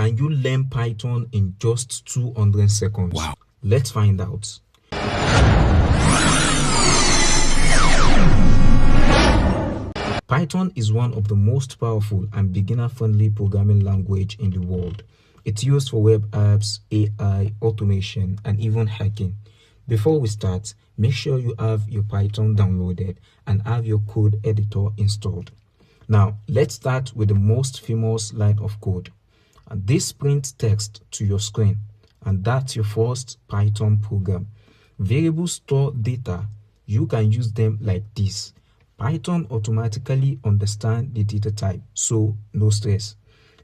Can you learn Python in just 200 seconds? Wow. Let's find out. Python is one of the most powerful and beginner-friendly programming language in the world. It's used for web apps, AI, automation, and even hacking. Before we start, make sure you have your Python downloaded and have your code editor installed. Now, let's start with the most famous line of code. And this prints text to your screen, and that's your first Python program. Variables store data. You can use them like this. Python automatically understands the data type, so no stress.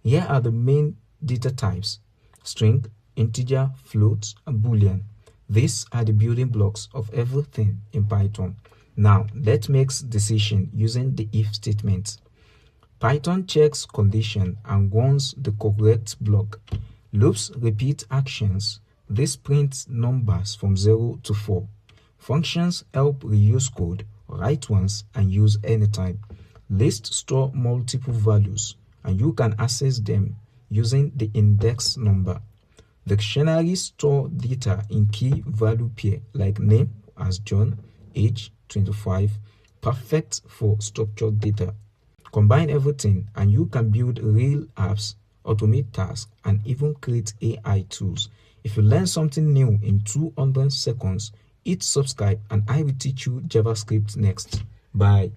Here are the main data types: string, integer, float, and boolean. These are the building blocks of everything in Python. Now, let's make decision using the if statement. Python checks condition and runs the correct block. Loops repeat actions. This prints numbers from 0 to 4. Functions help reuse code, write once and use anytime. Lists store multiple values and you can access them using the index number. Dictionaries store data in key value pair like name as John, age 25, perfect for structured data. Combine everything and you can build real apps, automate tasks, and even create AI tools. If you learn something new in 200 seconds, hit subscribe and I will teach you JavaScript next. Bye.